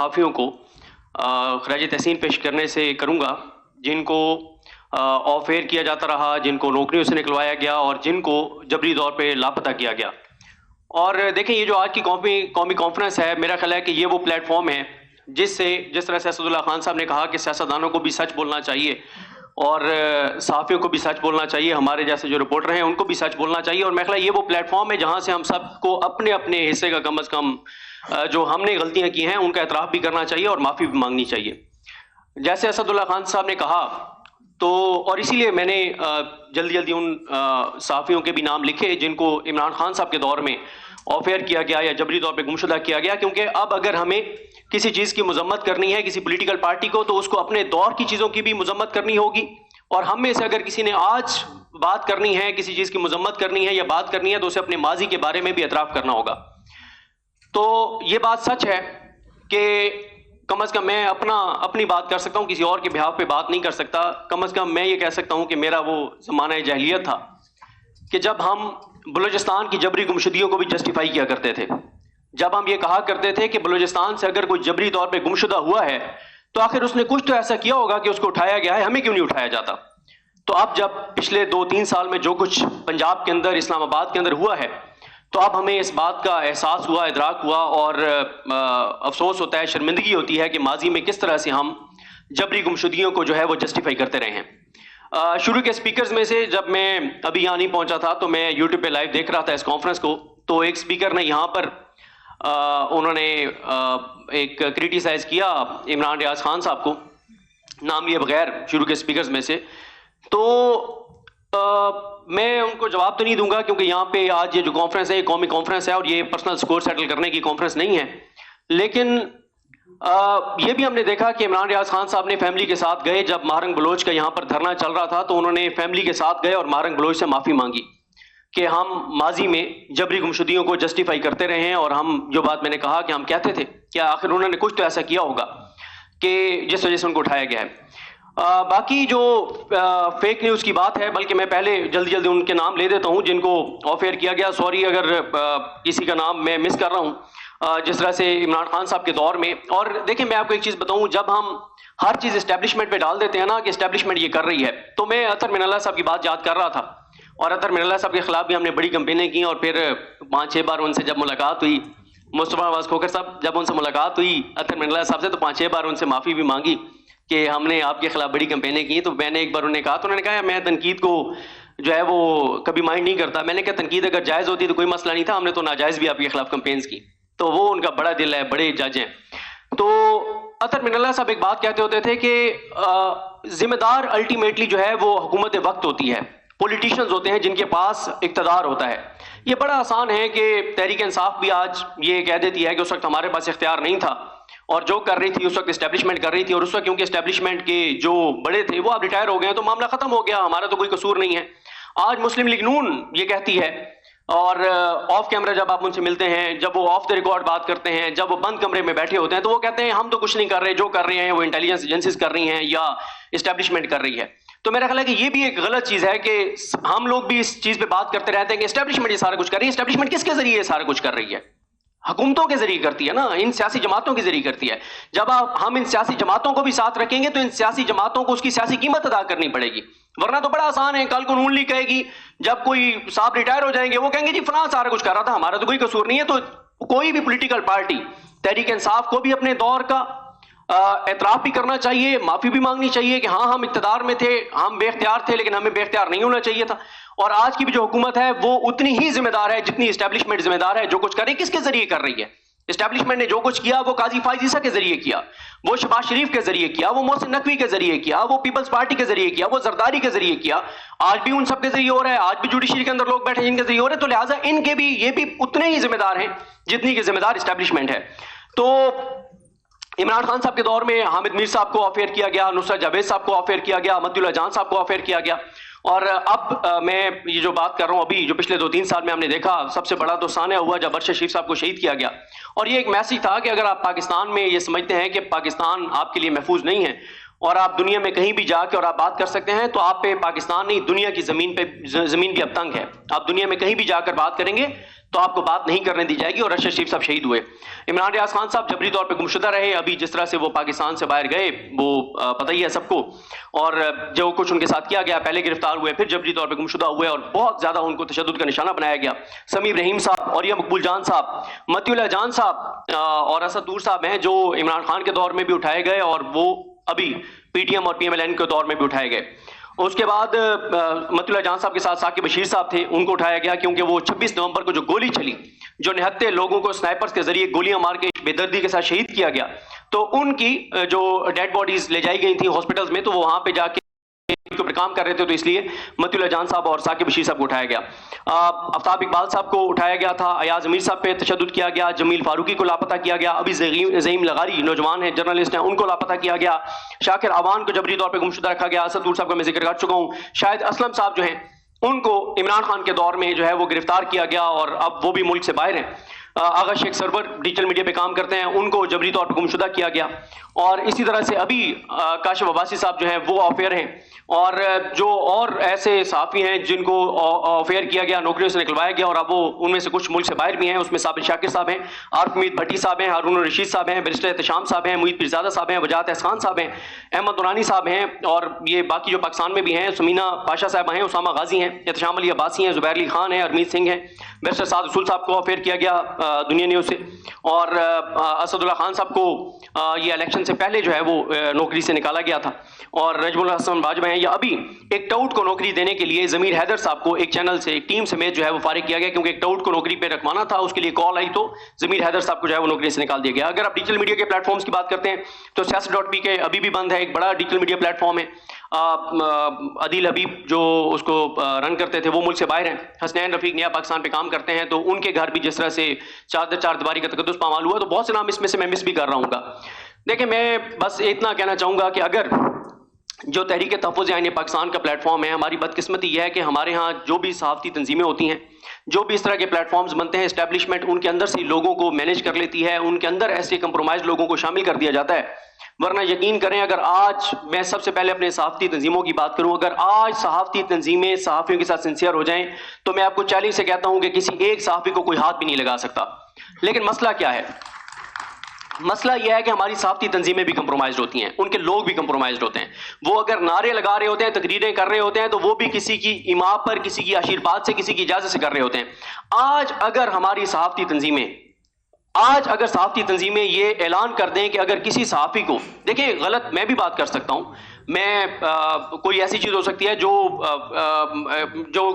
صحافیوں کو خراج تحسین پیش کرنے سے کروں گا جن کو آف ایئر کیا جاتا رہا، جن کو نوکریوں سے نکلوایا گیا اور جن کو جبری طور پہ لاپتہ کیا گیا۔ اور دیکھیں یہ جو آج کی قومی کانفرنس ہے، میرا خیال ہے کہ یہ وہ پلیٹ فارم ہے جس طرح سے اسد اللہ خان صاحب نے کہا کہ سیاستدانوں کو بھی سچ بولنا چاہیے اور صحافیوں کو بھی سچ بولنا چاہیے، ہمارے جیسے جو رپورٹر ہیں ان کو بھی سچ بولنا چاہیے، اور میرا خیال ہے یہ وہ پلیٹ فارم ہے جہاں سے ہم سب کو اپنے اپنے حصے کا کم از کم جو ہم نے غلطیاں کی ہیں ان کا اعتراف بھی کرنا چاہیے اور معافی بھی مانگنی چاہیے۔ جیسے اسد اللہ خان صاحب نے کہا تو، اور اسی لیے میں نے جلدی ان صحافیوں کے بھی نام لکھے جن کو عمران خان صاحب کے دور میں آف ایئر کیا گیا یا جبری طور پہ گمشدہ کیا گیا، کیونکہ اب اگر ہمیں کسی چیز کی مذمت کرنی ہے کسی پولیٹیکل پارٹی کو تو اس کو اپنے دور کی چیزوں کی بھی مذمت کرنی ہوگی، اور ہم میں سے اگر کسی نے آج بات کرنی ہے، کسی چیز کی مذمت کرنی ہے یا بات کرنی ہے تو اسے اپنے ماضی کے بارے میں بھی اعتراف کرنا ہوگا۔ تو یہ بات سچ ہے کہ کم از کم میں اپنی بات کر سکتا ہوں، کسی اور کے بہاف پہ بات نہیں کر سکتا۔ کم از کم میں یہ کہہ سکتا ہوں کہ میرا وہ زمانہ جاہلیت تھا کہ جب ہم بلوچستان کی جبری گمشدگیوں کو بھی جسٹیفائی کیا کرتے تھے، جب ہم یہ کہا کرتے تھے کہ بلوچستان سے اگر کوئی جبری طور پہ گمشدہ ہوا ہے تو آخر اس نے کچھ تو ایسا کیا ہوگا کہ اس کو اٹھایا گیا ہے، ہمیں کیوں نہیں اٹھایا جاتا؟ تو اب جب پچھلے 2-3 سال میں جو کچھ پنجاب کے اندر، اسلام آباد کے اندر ہوا ہے، تو اب ہمیں اس بات کا احساس ہوا، ادراک ہوا اور افسوس ہوتا ہے، شرمندگی ہوتی ہے کہ ماضی میں کس طرح سے ہم جبری گمشدگیوں کو جو ہے وہ جسٹیفائی کرتے رہے ہیں۔ شروع کے سپیکرز میں سے جب میں ابھی یہاں نہیں پہنچا تھا تو میں یوٹیوب پہ لائیو دیکھ رہا تھا اس کانفرنس کو، تو ایک سپیکر نے یہاں پر انہوں نے ایک کریٹیسائز کیا عمران ریاض خان صاحب کو، نام لیے بغیر، شروع کے سپیکرز میں سے۔ تو میں ان کو جواب تو نہیں دوں گا کیونکہ یہاں پہ آج یہ جو کانفرنس ہے یہ قومی کانفرنس ہے اور یہ پرسنل سکور سیٹل کرنے کی کانفرنس نہیں ہے، لیکن یہ بھی ہم نے دیکھا کہ عمران ریاض خان صاحب نے فیملی کے ساتھ گئے، جب مہارنگ بلوچ کا یہاں پر دھرنا چل رہا تھا تو انہوں نے فیملی کے ساتھ گئے اور مہارنگ بلوچ سے معافی مانگی کہ ہم ماضی میں جبری گمشدگیوں کو جسٹیفائی کرتے رہے ہیں، اور ہم جو بات میں نے کہا کہ ہم کہتے تھے کہ آخر انہوں نے کچھ تو ایسا کیا ہوگا کہ جس وجہ سے ان کو اٹھایا گیا ہے۔ باقی جو فیک نیوز کی بات ہے، بلکہ میں پہلے جلدی ان کے نام لے دیتا ہوں جن کو آف ایئر کیا گیا، سوری اگر کسی کا نام میں مس کر رہا ہوں، جس طرح سے عمران خان صاحب کے دور میں۔ اور دیکھیں میں آپ کو ایک چیز بتاؤں، جب ہم ہر چیز اسٹیبلشمنٹ پہ ڈال دیتے ہیں نا کہ اسٹیبلشمنٹ یہ کر رہی ہے، تو میں اطہر من اللہ صاحب کی بات یاد کر رہا تھا، اور اطہر من اللہ صاحب کے خلاف بھی ہم نے بڑی کمپینیں کی، اور پھر 5-6 بار ان سے جب ملاقات ہوئی، مصطفیٰ نواز کھوکھر صاحب جب ان سے ملاقات ہوئی اطہر من اللہ صاحب سے، تو 5-6 بار ان سے معافی بھی مانگی کہ ہم نے آپ کے خلاف بڑی کمپینیں کی۔ تو میں نے ایک بار انہیں کہا، تو انہوں نے کہا میں تنقید کو جو ہے وہ کبھی مائنڈ نہیں کرتا۔ میں نے کہا تنقید اگر جائز ہوتی تو کوئی مسئلہ نہیں تھا، ہم نے تو ناجائز بھی آپ کے خلاف کمپینز کی۔ تو وہ ان کا بڑا دل ہے، بڑے جج ہیں۔ تو اطہر من اللہ صاحب ایک بات کہتے ہوتے تھے کہ ذمہ دار الٹیمیٹلی جو ہے وہ حکومت وقت ہوتی ہے، پولیٹیشنز ہوتے ہیں جن کے پاس اقتدار ہوتا ہے۔ یہ بڑا آسان ہے کہ تحریک انصاف بھی آج یہ کہہ دیتی ہے کہ اس وقت ہمارے پاس اختیار نہیں تھا، اور جو کر رہی تھی اس وقت اسٹیبلشمنٹ کر رہی تھی، اور اس وقت کیونکہ اسٹیبلشمنٹ کے جو بڑے تھے وہ اب ریٹائر ہو گئے ہیں تو معاملہ ختم ہو گیا، ہمارا تو کوئی قصور نہیں ہے۔ آج مسلم لیگ نون یہ کہتی ہے، اور آف کیمرہ جب آپ ان سے ملتے ہیں، جب وہ آف دا ریکارڈ بات کرتے ہیں، جب وہ بند کمرے میں بیٹھے ہوتے ہیں تو وہ کہتے ہیں ہم تو کچھ نہیں کر رہے، جو کر رہے ہیں وہ انٹیلیجنس ایجنسیز کر رہی ہیں یا اسٹیبلشمنٹ کر رہی ہے۔ تو میرا خیال ہے کہ یہ بھی ایک غلط چیز ہے کہ ہم لوگ بھی اس چیز پہ بات کرتے رہتے ہیں کہ اسٹیبلشمنٹ یہ سارا کچھ کر رہی ہے۔ اسٹیبلشمنٹ کس کے ذریعے یہ سارا کچھ کر رہی ہے؟ حکومتوں کے ذریعے کرتی ہے نا، ان سیاسی جماعتوں کے ذریعے کرتی ہے۔ جب ہم ان سیاسی جماعتوں کو بھی ساتھ رکھیں گے تو ان سیاسی جماعتوں کو اس کی سیاسی قیمت ادا کرنی پڑے گی، ورنہ تو بڑا آسان ہے، کل کو نون لیگ کہے گی، جب کوئی صاحب ریٹائر ہو جائیں گے وہ کہیں گے جی فلاں سارا کچھ کر رہا تھا، ہمارا تو کوئی قصور نہیں ہے۔ تو کوئی بھی پولیٹیکل پارٹی، تحریک انصاف کو بھی اپنے دور کا اعتراف بھی کرنا چاہیے، معافی بھی مانگنی چاہیے کہ ہاں ہم اقتدار میں تھے، ہم بے اختیار تھے، لیکن ہمیں بے اختیار نہیں ہونا چاہیے تھا۔ اور آج کی بھی جو حکومت ہے وہ اتنی ہی ذمہ دار ہے جتنی اسٹیبلشمنٹ ذمہ دار ہے۔ جو کچھ کر رہی ہے کس کے ذریعے کر رہی ہے؟ اسٹیبلشمنٹ نے جو کچھ کیا وہ قاضی فائز عیسیٰ کے ذریعے کیا، وہ شہباز شریف کے ذریعے کیا، وہ محسن نقوی کے ذریعے کیا، وہ پیپلز پارٹی کے ذریعے کیا، وہ زرداری کے ذریعے کیا، آج بھی ان سب کے ذریعے ہو رہا ہے، آج بھی جوڈیشری کے اندر لوگ بیٹھے جن کے ذریعے ہو رہے ہیں۔ تو لہٰذا ان کے بھی یہ بھی اتنے ہی ذمہ دار ہیں جتنی کہ ذمہ دار اسٹیبلشمنٹ ہے۔ تو عمران خان صاحب کے دور میں حامد میر صاحب کو آف ایئر کیا گیا، نصرت جاوید صاحب کو آف ایئر کیا گیا، احمد اللہ جان صاحب کو آف ایئر کیا گیا، اور اب میں یہ جو بات کر رہا ہوں ابھی جو پچھلے 2-3 سال میں ہم نے دیکھا، سب سے بڑا تو سانحہ ہوا جب ارشد شریف صاحب کو شہید کیا گیا، اور یہ ایک میسج تھا کہ اگر آپ پاکستان میں یہ سمجھتے ہیں کہ پاکستان آپ کے لیے محفوظ نہیں ہے اور آپ دنیا میں کہیں بھی جا کے اور آپ بات کر سکتے ہیں تو آپ پہ پاکستان نہیں دنیا کی زمین بھی اب تنگ ہے. آپ دنیا میں کہیں بھی جا کر بات کریں گے تو آپ کو بات نہیں کرنے دی جائے گی. اور ارشد شریف صاحب شہید ہوئے. عمران ریاض خان صاحب جبری طور پہ گمشدہ رہے. ابھی جس طرح سے وہ پاکستان سے باہر گئے وہ پتہ ہی ہے سب کو, اور جو کچھ ان کے ساتھ کیا گیا, پہلے گرفتار ہوئے پھر جبری طور پہ گمشدہ ہوئے اور بہت زیادہ ان کو تشدد کا نشانہ بنایا گیا. سمیع رحیم صاحب اور یہ مقبول جان صاحب, متی اللہ جان صاحب اور اسد نور صاحب ہیں جو عمران خان کے دور میں بھی اٹھائے گئے اور وہ ابھی پی ٹی ایم اور پی ایم ایل این کے دور میں بھی اٹھائے گئے. اس کے بعد متی اللہ جان صاحب کے ساتھ ثاقب بشیر صاحب تھے, ان کو اٹھایا گیا کیونکہ وہ 26 نومبر کو جو گولی چلی, جو نہتے لوگوں کو سنائپرز کے ذریعے گولیاں مار کے بے دردی کے ساتھ شہید کیا گیا, تو ان کی جو ڈیڈ باڈیز لے جائی گئی تھیں ہاسپٹلز میں, تو وہ وہاں پہ جا کے کے اوپر کام کر رہے تھے, تو اس لیے متی اللہ جان صاحب اور ثاقب بشیر صاحب کو اٹھایا گیا. آفتاب اقبال صاحب کو اٹھایا گیا تھا. ایاز امیر صاحب پہ تشدد کیا گیا. جمیل فاروقی کو لاپتہ کیا گیا. ابھی زعیم لغاری نوجوان ہیں, جرنلسٹ ہیں, ان کو لاپتہ کیا گیا. شاکر عوان کو جبری طور پہ گمشدہ رکھا گیا. اسد نور صاحب کا میں ذکر کر چکا ہوں. شاہد اسلم صاحب جو ہیں ان کو عمران خان کے دور میں جو ہے وہ گرفتار کیا گیا اور اب وہ بھی ملک سے باہر ہیں. آغا شیخ سرور ڈیجیٹل میڈیا پہ کام کرتے ہیں, ان کو جبری طور پہ گمشدہ کیا گیا. اور اسی طرح سے ابھی کاشف عباسی صاحب جو ہیں وہ آفیئر ہیں, اور جو اور ایسے صحافی ہیں جن کو آفیئر کیا گیا, نوکریوں سے نکلوایا گیا, اور اب وہ ان میں سے کچھ ملک سے باہر بھی ہیں. اس میں صابر شاکر صاحب ہیں, عارف امید بھٹی صاحب ہیں, ہارون الرشید صاحب ہیں, بیرسٹر احتشام صاحب ہیں, محیط پیرزادہ صاحب ہیں, وجاہت احسان صاحب ہیں, احمد نورانی صاحب ہیں, اور یہ باقی جو پاکستان میں بھی ہیں, سمینہ پاشا صاحب ہیں, اسامہ غازی ہیں, احتشام علی عباسی ہیں, زبیر علی خان ہیں, ارمیت سنگھ ہیں. بیرسٹر سعد رسول صاحب کو آفیئر کیا گیا دنیا نیوز سے, اور اسد اللہ خان صاحب کو یہ الیکشن سے پہلے جو ہے وہ نوکری سے نکالا گیا تھا. اور نجم الحسن باجوہ ہیں, یا ابھی ایک ٹاؤٹ کو نوکری دینے کے لیے ضمیر حیدر صاحب کو ایک چینل سے ایک ٹیم سمیت جو ہے وہ فارغ کیا گیا, کیونکہ ایک ٹاؤٹ کو نوکری پہ رکھوانا تھا, اس کے لیے کال آئی تو ضمیر حیدر صاحب کو جو ہے وہ نوکری سے نکال دیا گیا. اگر آپ ڈیجیٹل میڈیا کے پلیٹ فارمز کی بات کرتے ہیں تو سیاست.پی ابھی بھی بند ہے, ایک بڑا ڈیجیٹل میڈیا پلیٹ فارم ہے. عدیل حبیب جو اس کو رن کرتے تھے وہ ملک سے باہر ہیں. حسنین رفیق نیا پاکستان پہ کام کرتے ہیں, تو ان کے گھر بھی جس طرح سے چار دیواری کا تقدس پامال ہوا, تو بہت سے نام اس میں سے میں مس بھی کر رہا ہوں گا. دیکھیں میں بس اتنا کہنا چاہوں گا کہ اگر جو تحریک تحفظ آئین پاکستان کا پلیٹ فارم ہے, ہماری بدقسمتی یہ ہے کہ ہمارے ہاں جو بھی صحافتی تنظیمیں ہوتی ہیں, جو بھی اس طرح کے پلیٹ فارمز بنتے ہیں, اسٹیبلشمنٹ ان کے اندر سے لوگوں کو مینیج کر لیتی ہے, ان کے اندر ایسے کمپرومائز لوگوں کو شامل کر دیا جاتا ہے. ورنہ یقین کریں, اگر آج میں سب سے پہلے اپنے صحافتی تنظیموں کی بات کروں, اگر آج صحافتی تنظیمیں صحافیوں کے ساتھ سنسیئر ہو جائیں تو میں آپ کو چیلنج سے کہتا ہوں کہ کسی ایک صحافی کو کوئی ہاتھ بھی نہیں لگا سکتا. لیکن مسئلہ کیا ہے؟ مسئلہ یہ ہے کہ ہماری صحافتی تنظیمیں بھی کمپرومائزڈ ہوتی ہیں, ان کے لوگ بھی کمپرومائزڈ ہوتے ہیں. وہ اگر نعرے لگا رہے ہوتے ہیں, تقریریں کر رہے ہوتے ہیں, تو وہ بھی کسی کی ایما پر, کسی کی آشیرواد سے, کسی کی اجازت سے کر رہے ہوتے ہیں. آج اگر صحافتی تنظیمیں یہ اعلان کر دیں کہ اگر کسی صحافی کو, دیکھیں غلط میں بھی بات کر سکتا ہوں, میں کوئی ایسی چیز ہو سکتی ہے جو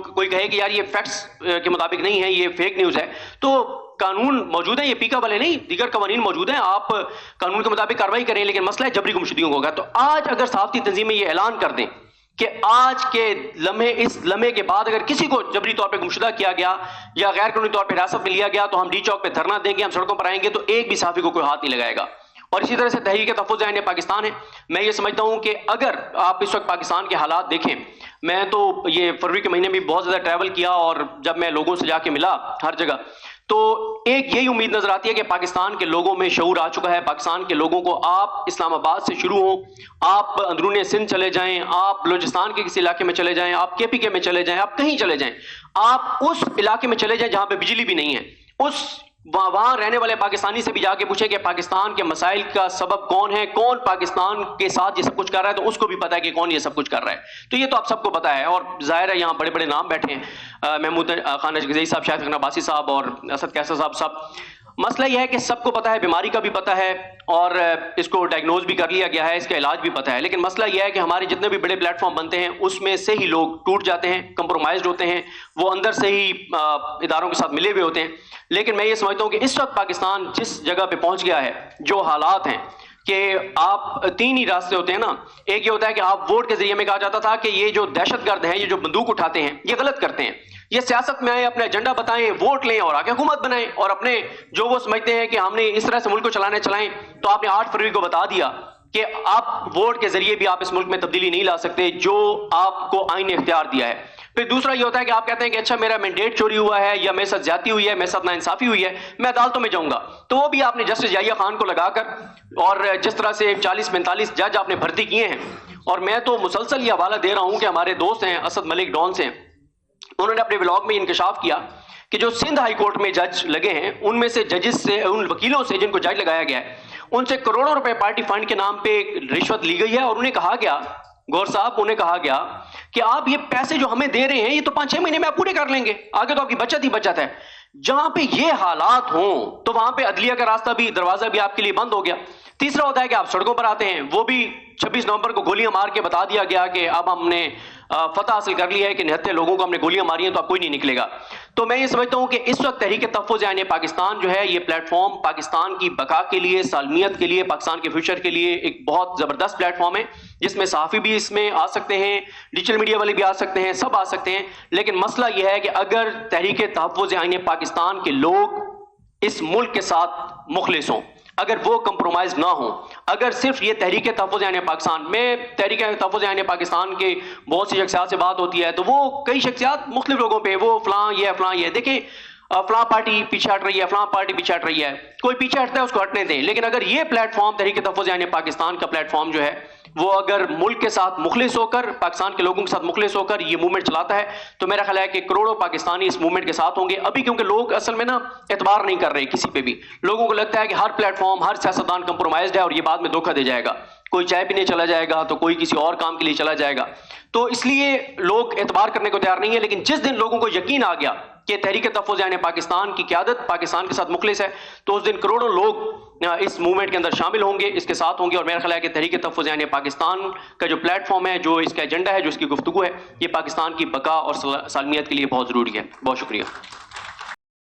کوئی کہے کہ یار یہ فیکٹس کے مطابق نہیں ہے, یہ فیک نیوز ہے, تو قانون موجود ہے, یہ پیکا والے نہیں, دیگر قوانین موجود ہیں, آپ قانون کے مطابق کارروائی کریں. لیکن مسئلہ ہے جبری گمشدگیوں ہوگا. تو آج اگر صحافتی تنظیمیں یہ اعلان کر دیں کہ آج کے لمحے, اس لمحے کے بعد اگر کسی کو جبری طور پہ گمشدہ کیا گیا یا غیر قانونی طور پہ حراست میں لیا گیا, تو ہم ڈی چوک پہ دھرنا دیں گے, ہم سڑکوں پر آئیں گے, تو ایک بھی صحافی کو کوئی ہاتھ نہیں لگائے گا. اور اسی طرح سے تحریک تحفظ آئین پاکستان ہے. میں یہ سمجھتا ہوں کہ اگر آپ اس وقت پاکستان کے حالات دیکھیں, میں تو یہ فروری کے مہینے میں بہت زیادہ ٹریول کیا, اور جب میں لوگوں سے جا کے ملا ہر جگہ, تو ایک یہی امید نظر آتی ہے کہ پاکستان کے لوگوں میں شعور آ چکا ہے. پاکستان کے لوگوں کو, آپ اسلام آباد سے شروع ہوں, آپ اندرون سندھ چلے جائیں, آپ بلوچستان کے کسی علاقے میں چلے جائیں, آپ کے پی کے میں چلے جائیں, آپ کہیں چلے جائیں, آپ اس علاقے میں چلے جائیں جہاں پہ بجلی بھی نہیں ہے, وہاں رہنے والے پاکستانی سے بھی جا کے پوچھیں کہ پاکستان کے مسائل کا سبب کون ہے, کون پاکستان کے ساتھ یہ سب کچھ کر رہا ہے, تو اس کو بھی پتا ہے کہ کون یہ سب کچھ کر رہا ہے. تو یہ تو آپ سب کو پتا ہے, اور ظاہر ہے یہاں بڑے بڑے نام بیٹھے ہیں, محمود خان نجگزئی صاحب, شاہد خان عباسی صاحب, اور اسد کیسر صاحب. مسئلہ یہ ہے کہ سب کو پتا ہے, بیماری کا بھی پتا ہے, اور اس کو ڈائگنوز بھی کر لیا گیا ہے, اس کا علاج بھی پتا ہے. لیکن مسئلہ یہ ہے کہ ہمارے جتنے بھی بڑے پلیٹ فارم بنتے ہیں, اس میں سے ہی لوگ ٹوٹ جاتے ہیں, کمپرومائزڈ ہوتے ہیں, وہ اندر سے ہی اداروں کے ساتھ ملے ہوئے ہوتے ہیں. لیکن میں یہ سمجھتا ہوں کہ اس وقت پاکستان جس جگہ پہ پہنچ گیا ہے, جو حالات ہیں, کہ آپ تین ہی راستے ہوتے ہیں نا. ایک یہ ہوتا ہے کہ آپ ووٹ کے ذریعے میں کہا جاتا تھا کہ یہ جو دہشت گرد ہیں, یہ جو بندوق اٹھاتے ہیں, یہ غلط کرتے ہیں, یہ سیاست میں آئے, اپنا ایجنڈا بتائیں, ووٹ لیں, اور آگے حکومت بنائیں, اور اپنے جو وہ سمجھتے ہیں کہ ہم نے اس طرح سے ملک کو چلائیں. تو آپ نے 8 فروری کو بتا دیا کہ آپ ووٹ کے ذریعے بھی آپ اس ملک میں تبدیلی نہیں لا سکتے, جو آپ کو آئین نے اختیار دیا ہے. پھر دوسرا یہ ہوتا ہے کہ آپ کہتے ہیں کہ اچھا میرا مینڈیٹ چوری ہوا ہے یا میرے ساتھ زیادتی ہوئی ہے، میرے ساتھ ناانصافی ہوئی ہے، میں عدالتوں میں جاؤں گا. تو وہ بھی آپ نے جسٹس یحییٰ خان کو لگا کر اور جس طرح سے 40-45 جج آپ نے بھرتی کیے ہیں، اور میں تو مسلسل یہ حوالہ دے رہا ہوں کہ ہمارے دوست ہیں اسد ملک ڈان سے، انہوں نے اپنے بلاگ میں انکشاف کیا کہ جو سندھ ہائی کورٹ میں جج لگے ہیں ان میں سے ججز سے، ان وکیلوں سے جن کو جج لگایا گیا ہے، ان سے کروڑوں روپے پارٹی فنڈ کے نام پہ رشوت لی گئی ہے. اور انہیں کہا گیا، گور صاحب انہیں کہا گیا کہ آپ یہ پیسے جو ہمیں دے رہے ہیں یہ تو 5-6 مہینے میں آپ پورے کر لیں گے، آگے تو آپ کی بچت ہی بچت ہے. جہاں پہ یہ حالات ہوں تو وہاں پہ عدلیہ کا راستہ بھی، دروازہ بھی آپ کے لیے بند ہو گیا. تیسرا ہوتا ہے کہ آپ سڑکوں پر آتے ہیں، وہ بھی 26 نومبر کو گولیاں مار کے بتا دیا گیا کہ اب ہم نے فتح حاصل کر لی ہے کہ 79 لوگوں کو ہم نے گولیاں ماری ہیں تو اب کوئی نہیں نکلے گا. تو میں یہ سمجھتا ہوں کہ اس وقت تحریک تحفظ آئین پاکستان جو ہے، یہ پلیٹ فارم پاکستان کی بقا کے لیے، سالمیت کے لیے، پاکستان کے فیوچر کے لیے ایک بہت زبردست پلیٹ فارم ہے، جس میں صحافی بھی اس میں آ سکتے ہیں، ڈیجیٹل میڈیا والے بھی آ سکتے ہیں، سب آ سکتے ہیں. لیکن مسئلہ یہ ہے کہ اگر تحریک تحفظ آئین پاکستان کے لوگ اس ملک کے ساتھ مخلص ہوں، اگر وہ کمپرومائز نہ ہوں، اگر صرف یہ تحریک تحفظ آئین پاکستان میں، تحریک تحفظ آئین پاکستان کے بہت سی شخصیات سے بات ہوتی ہے تو وہ کئی شخصیات مختلف لوگوں پہ، وہ فلاں یہ فلاں یہ، دیکھیں فلاں پارٹی پیچھے ہٹ رہی ہے، فلاں پارٹی پیچھے ہٹ رہی ہے، کوئی پیچھے ہٹتا ہے اس کو ہٹنے دیں. لیکن اگر یہ پلیٹ فارم تحریک تحفظ آئین پاکستان کا پلیٹ فارم جو ہے وہ اگر ملک کے ساتھ مخلص ہو کر، پاکستان کے لوگوں کے ساتھ مخلص ہو کر یہ موومنٹ چلاتا ہے تو میرا خیال ہے کہ کروڑوں پاکستانی اس موومنٹ کے ساتھ ہوں گے. ابھی کیونکہ لوگ اصل میں نا اعتبار نہیں کر رہے کسی پہ بھی، لوگوں کو لگتا ہے کہ ہر پلیٹ فارم، ہر سیاستدان کمپرومائزڈ ہے اور یہ بعد میں دھوکہ دے جائے گا، کوئی چائے پینے چلا جائے گا تو کوئی کسی اور کام کے لیے چلا جائے گا. تو اس لیے لوگ اعتبار کرنے کو تیار نہیں ہے. لیکن جس دن لوگوں کو یقین آ گیا کہ تحریک تحفظ آئین پاکستان کی قیادت پاکستان کے ساتھ مخلص ہے تو اس دن کروڑوں لوگ اس موومنٹ کے اندر شامل ہوں گے، اس کے ساتھ ہوں گے. اور میرا خیال ہے کہ تحریک تحفظ آئین پاکستان کا جو پلیٹ فارم ہے، جو اس کا ایجنڈا ہے، جو اس کی گفتگو ہے، یہ پاکستان کی بقا اور سالمیت کے لیے بہت ضروری ہے. بہت شکریہ.